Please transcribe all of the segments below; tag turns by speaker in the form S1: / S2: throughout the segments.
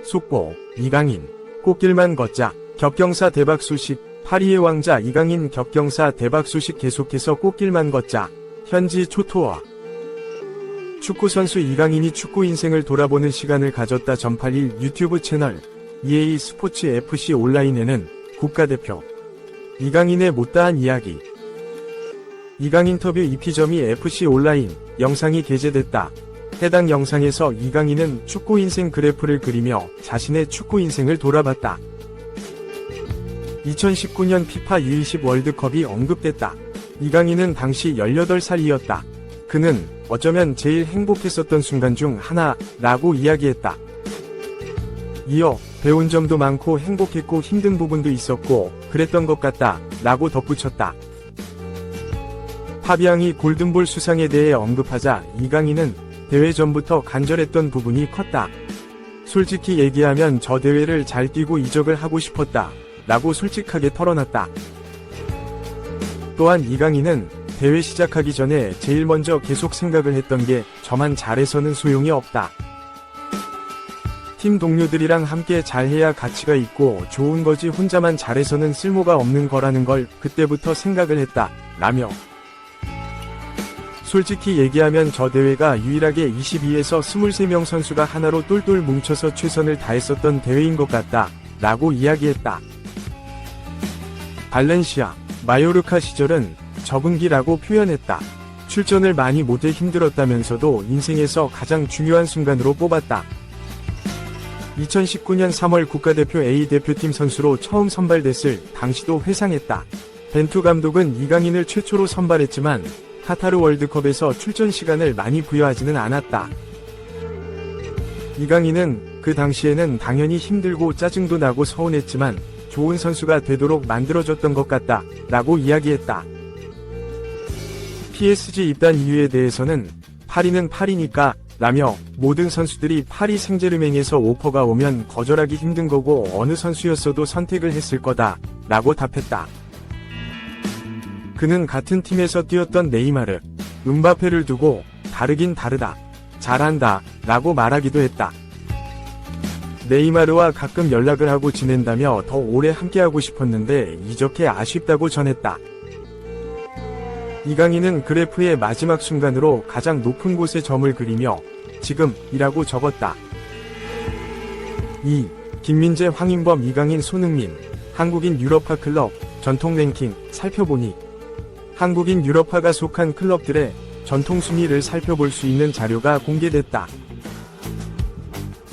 S1: 속보, 이강인, 꽃길만 걷자, 격경사 대박 소식, 파리의 왕자 이강인 격경사 대박 소식 계속해서 꽃길만 걷자, 현지 초토화. 축구선수 이강인이 축구 인생을 돌아보는 시간을 가졌다. 전팔일 유튜브 채널 EA 스포츠 FC 온라인에는 국가대표 이강인의 못다한 이야기, 이강 인터뷰 EP.2 FC 온라인 영상이 게재됐다. 해당 영상에서 이강인은 축구 인생 그래프를 그리며 자신의 축구 인생을 돌아봤다. 2019년 피파 U20 월드컵이 언급됐다. 이강인은 당시 18살이었다. 그는 어쩌면 제일 행복했었던 순간 중 하나라고 이야기했다. 이어 배운 점도 많고 행복했고 힘든 부분도 있었고 그랬던 것 같다 라고 덧붙였다. 파비앙이 골든볼 수상에 대해 언급하자 이강인은 대회 전부터 간절했던 부분이 컸다. 솔직히 얘기하면 저 대회를 잘 뛰고 이적을 하고 싶었다 라고 솔직하게 털어놨다. 또한 이강인은 대회 시작하기 전에 제일 먼저 계속 생각을 했던 게 저만 잘해서는 소용이 없다. 팀 동료들이랑 함께 잘해야 가치가 있고 좋은 거지 혼자만 잘해서는 쓸모가 없는 거라는 걸 그때부터 생각을 했다 라며, 솔직히 얘기하면 저 대회가 유일하게 22에서 23명 선수가 하나로 똘똘 뭉쳐서 최선을 다했었던 대회인 것 같다 라고 이야기했다. 발렌시아, 마요르카 시절은 적응기라고 표현했다. 출전을 많이 못해 힘들었다면서도 인생에서 가장 중요한 순간으로 뽑았다. 2019년 3월 국가대표 A대표팀 선수로 처음 선발됐을 당시도 회상했다. 벤투 감독은 이강인을 최초로 선발했지만 카타르 월드컵에서 출전 시간을 많이 부여하지는 않았다. 이강인은 그 당시에는 당연히 힘들고 짜증도 나고 서운했지만 좋은 선수가 되도록 만들어줬던 것 같다 라고 이야기했다. PSG 입단 이유에 대해서는 파리는 파리니까 라며 모든 선수들이 파리 생제르맹에서 오퍼가 오면 거절하기 힘든 거고 어느 선수였어도 선택을 했을 거다 라고 답했다. 그는 같은 팀에서 뛰었던 네이마르, 음바페를 두고 다르긴 다르다, 잘한다 라고 말하기도 했다. 네이마르와 가끔 연락을 하고 지낸다며 더 오래 함께하고 싶었는데 이적해 아쉽다고 전했다. 이강인은 그래프의 마지막 순간으로 가장 높은 곳에 점을 그리며 지금이라고 적었다. 2. 김민재, 황인범, 이강인, 손흥민, 한국인 유럽파 클럽 전통 랭킹 살펴보니, 한국인 유럽파가 속한 클럽들의 전통 순위를 살펴볼 수 있는 자료가 공개됐다.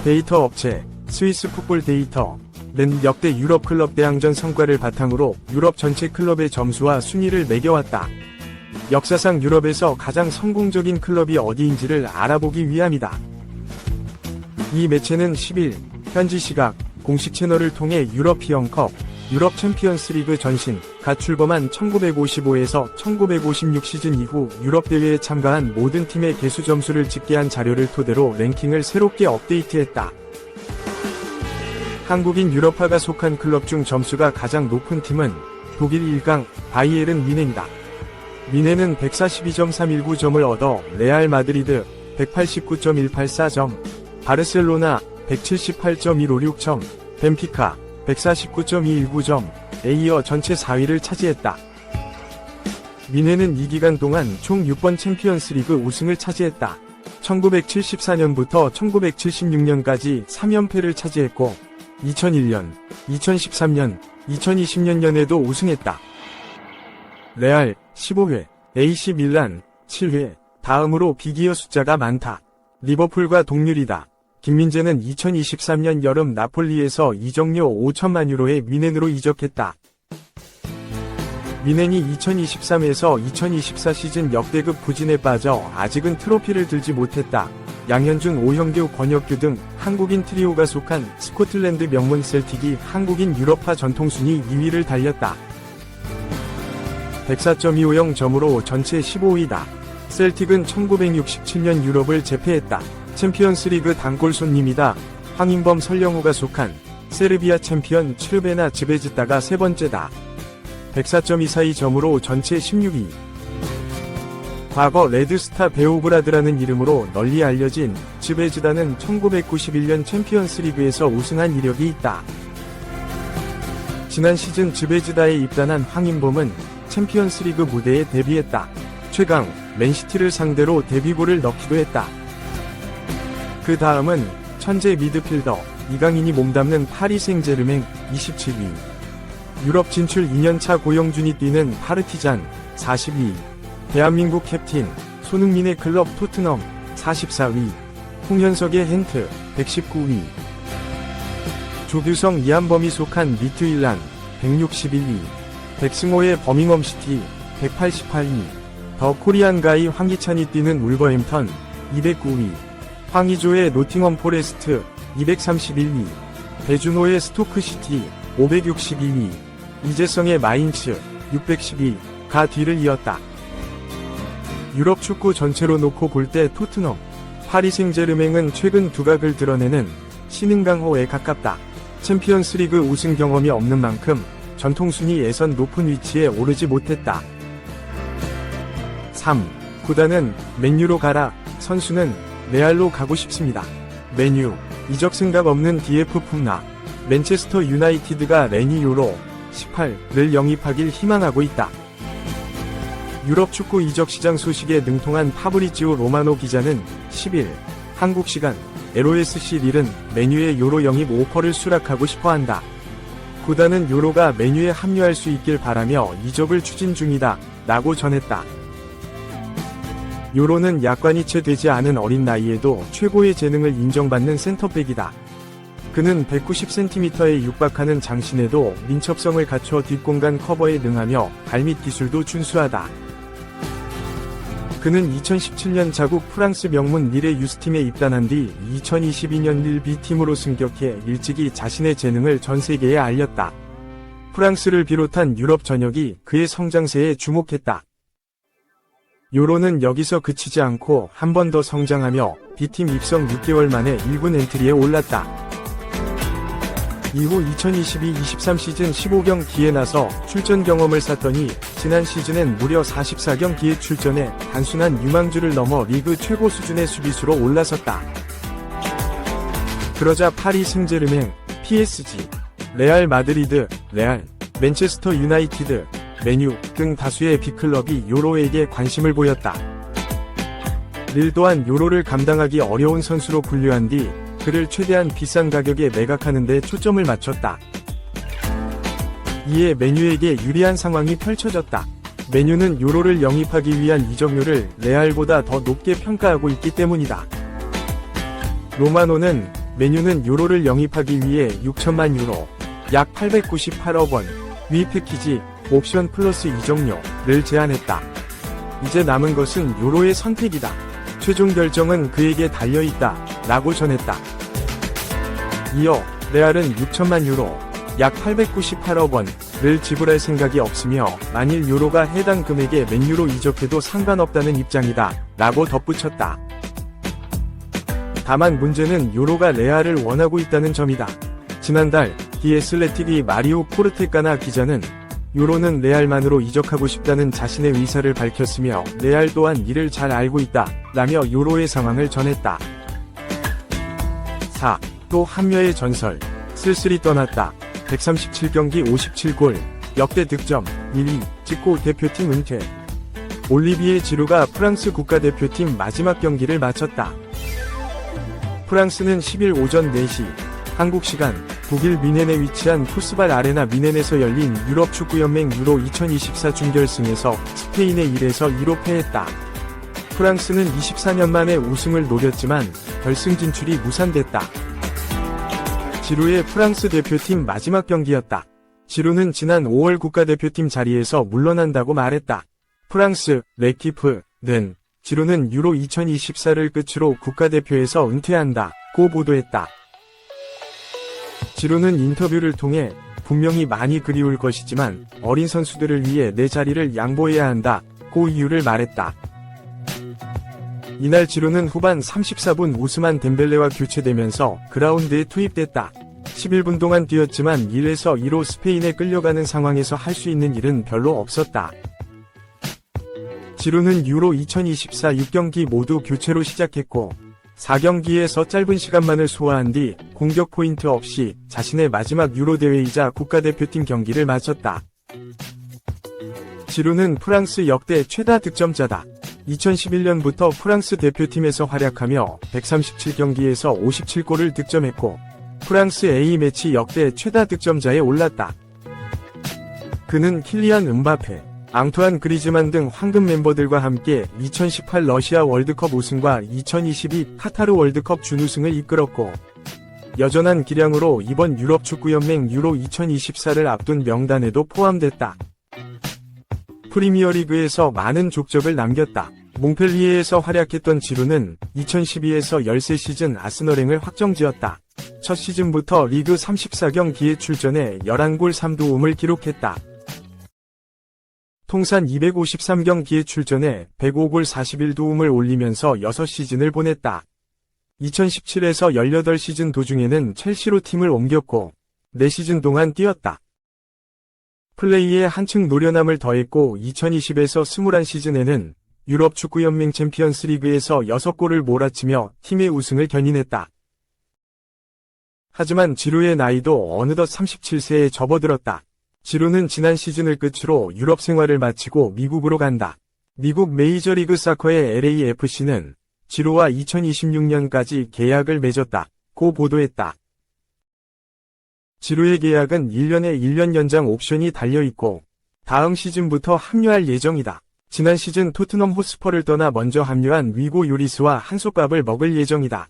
S1: 데이터 업체 스위스 풋볼 데이터는 역대 유럽 클럽 대항전 성과를 바탕으로 유럽 전체 클럽의 점수와 순위를 매겨왔다. 역사상 유럽에서 가장 성공적인 클럽이 어디인지를 알아보기 위함이다. 이 매체는 10일 현지 시각 공식 채널을 통해 유러피언컵, 유럽 챔피언스리그 전신가 출범한 1955에서 1956 시즌 이후 유럽 대회에 참가한 모든 팀의 개수 점수를 집계한 자료를 토대로 랭킹을 새롭게 업데이트했다. 한국인 유럽파가 속한 클럽 중 점수가 가장 높은 팀은 독일 1강 바이에른 뮌헨이다. 뮌헨은 142.319점을 얻어 레알 마드리드 189.184점, 바르셀로나 178.156점, 벤피카 149.219점에 이어 전체 4위를 차지했다. 뮌헨은 이 기간 동안 총 6번 챔피언스리그 우승을 차지했다. 1974년부터 1976년까지 3연패를 차지했고 2001년, 2013년, 2020년에도 우승했다. 레알 15회, AC 밀란 7회, 다음으로 비기어 숫자가 많다. 리버풀과 동률이다. 김민재는 2023년 여름 나폴리에서 이적료 5천만 유로에 뮌헨으로 이적했다. 뮌헨이 2023에서 2024 시즌 역대급 부진에 빠져 아직은 트로피를 들지 못했다. 양현준, 오형규, 권혁규 등 한국인 트리오가 속한 스코틀랜드 명문 셀틱이 한국인 유럽파 전통순위 2위를 달렸다. 104.250점으로 전체 15위다. 셀틱은 1967년 유럽을 제패했다. 챔피언스리그 단골 손님이다. 황인범, 설영우가 속한 세르비아 챔피언 츠르베나 즈베즈다가 세 번째다. 104.242점으로 전체 16위. 과거 레드스타 베오그라드라는 이름으로 널리 알려진 즈베즈다는 1991년 챔피언스리그에서 우승한 이력이 있다. 지난 시즌 즈베즈다에 입단한 황인범은 챔피언스리그 무대에 데뷔했다. 최강 맨시티를 상대로 데뷔골을 넣기도 했다. 그 다음은 천재 미드필더 이강인이 몸담는 파리 생제르맹 27위, 유럽 진출 2년차 고영준이 뛰는 파르티잔 42위, 대한민국 캡틴 손흥민의 클럽 토트넘 44위, 홍현석의 헨트 119위, 조규성 이한범이 속한 미트윌란 161위, 백승호의 버밍엄시티 188위, 더 코리안 가이 황희찬이 뛰는 울버햄턴 209위, 황의조의 노팅엄 포레스트 231위, 배준호의 스토크시티 562위, 이재성의 마인츠 612가 뒤를 이었다. 유럽 축구 전체로 놓고 볼 때 토트넘, 파리 생제르맹은 최근 두각을 드러내는 신흥강호에 가깝다. 챔피언스리그 우승 경험이 없는 만큼 전통순위 예선 높은 위치에 오르지 못했다. 3. 구단은 맨유로 가라. 선수는 레알로 가고 싶습니다. 맨유, 이적 생각 없는 DF 품나. 맨체스터 유나이티드가 레니 유로 18를 영입하길 희망하고 있다. 유럽 축구 이적 시장 소식에 능통한 파브리지오 로마노 기자는 10일 한국 시간 LOSC 릴은 맨유의 요로 영입 오퍼를 수락하고 싶어한다. 구단은 요로가 맨유에 합류할 수 있길 바라며 이적을 추진 중이다 라고 전했다. 요로는 약관이 채 되지 않은 어린 나이에도 최고의 재능을 인정받는 센터백이다. 그는 190cm에 육박하는 장신에도 민첩성을 갖춰 뒷공간 커버에 능하며 발밑 기술도 준수하다. 그는 2017년 자국 프랑스 명문 릴의 유스팀에 입단한 뒤 2022년 릴 B팀으로 승격해 일찍이 자신의 재능을 전 세계에 알렸다. 프랑스를 비롯한 유럽 전역이 그의 성장세에 주목했다. 요로는 여기서 그치지 않고 한 번 더 성장하며 B팀 입성 6개월 만에 1군 엔트리에 올랐다. 이후 2022-23 시즌 15경기에 나서 출전 경험을 쌓더니 지난 시즌엔 무려 44경기에 출전해 단순한 유망주를 넘어 리그 최고 수준의 수비수로 올라섰다. 그러자 파리 생제르맹, PSG, 레알 마드리드, 레알, 맨체스터 유나이티드, 맨유 등 다수의 빅클럽이 요로에게 관심을 보였다. 릴 또한 요로를 감당하기 어려운 선수로 분류한 뒤 그를 최대한 비싼 가격에 매각하는 데 초점을 맞췄다. 이에 맨유에게 유리한 상황이 펼쳐졌다. 맨유는 요로를 영입하기 위한 이적료를 레알보다 더 높게 평가하고 있기 때문이다. 로마노는 맨유는 요로를 영입하기 위해 6천만 유로, 약 898억 원, 위 패키지, 옵션 플러스 이적료를 제안했다. 이제 남은 것은 요로의 선택이다. 최종 결정은 그에게 달려있다 라고 전했다. 이어 레알은 6천만 유로, 약 898억 원을 지불할 생각이 없으며 만일 요로가 해당 금액에 맨유로 이적해도 상관없다는 입장이다 라고 덧붙였다. 다만 문제는 요로가 레알을 원하고 있다는 점이다. 지난달 디 애슬레틱의 마리오 포르테카나 기자는 요로는 레알만으로 이적하고 싶다는 자신의 의사를 밝혔으며 레알 또한 이를 잘 알고 있다 라며 요로의 상황을 전했다. 4. 또 한여의 전설, 쓸쓸히 떠났다. 137경기 57골, 역대 득점 1위, 찍고 대표팀 은퇴. 올리비에 지루가 프랑스 국가대표팀 마지막 경기를 마쳤다. 프랑스는 10일 오전 4시, 한국 시간, 독일 미넨에 위치한 푸스발 아레나 미넨에서 열린 유럽 축구연맹 유로 2024 준결승에서 스페인에 1-2로 패했다. 프랑스는 24년 만에 우승을 노렸지만 결승 진출이 무산됐다. 지루의 프랑스 대표팀 마지막 경기였다. 지루는 지난 5월 국가대표팀 자리에서 물러난다고 말했다. 프랑스, 레키프는 지루는 유로 2024를 끝으로 국가대표에서 은퇴한다고 보도했다. 지루는 인터뷰를 통해 분명히 많이 그리울 것이지만 어린 선수들을 위해 내 자리를 양보해야 한다고 이유를 말했다. 이날 지루는 후반 34분 우스만 덴벨레와 교체되면서 그라운드에 투입됐다. 11분 동안 뛰었지만 1-2로 스페인에 끌려가는 상황에서 할 수 있는 일은 별로 없었다. 지루는 유로 2024 6경기 모두 교체로 시작했고 4경기에서 짧은 시간만을 소화한 뒤 공격 포인트 없이 자신의 마지막 유로 대회이자 국가대표팀 경기를 마쳤다. 지루는 프랑스 역대 최다 득점자다. 2011년부터 프랑스 대표팀에서 활약하며 137경기에서 57골을 득점했고 프랑스 A매치 역대 최다 득점자에 올랐다. 그는 킬리안 음바페, 앙투안 그리즈만 등 황금 멤버들과 함께 2018 러시아 월드컵 우승과 2022 카타르 월드컵 준우승을 이끌었고 여전한 기량으로 이번 유럽 축구연맹 유로 2024를 앞둔 명단에도 포함됐다. 프리미어리그에서 많은 족적을 남겼다. 몽펠리에에서 활약했던 지루는 2012에서 13시즌 아스널행을 확정지었다. 첫 시즌부터 리그 34경기에 출전해 11골 3도움을 기록했다. 통산 253경기에 출전해 105골 41도움을 올리면서 6시즌을 보냈다. 2017에서 18시즌 도중에는 첼시로 팀을 옮겼고 4시즌 동안 뛰었다. 플레이에 한층 노련함을 더했고 2020에서 21시즌에는 유럽 축구연맹 챔피언스 리그에서 6골을 몰아치며 팀의 우승을 견인했다. 하지만 지루의 나이도 어느덧 37세에 접어들었다. 지루는 지난 시즌을 끝으로 유럽 생활을 마치고 미국으로 간다. 미국 메이저리그 사커의 LAFC는 지루와 2026년까지 계약을 맺었다고 보도했다. 지루의 계약은 1년에 1년 연장 옵션이 달려있고 다음 시즌부터 합류할 예정이다. 지난 시즌 토트넘 호스퍼를 떠나 먼저 합류한 위고 요리스와 한솥밥을 먹을 예정이다.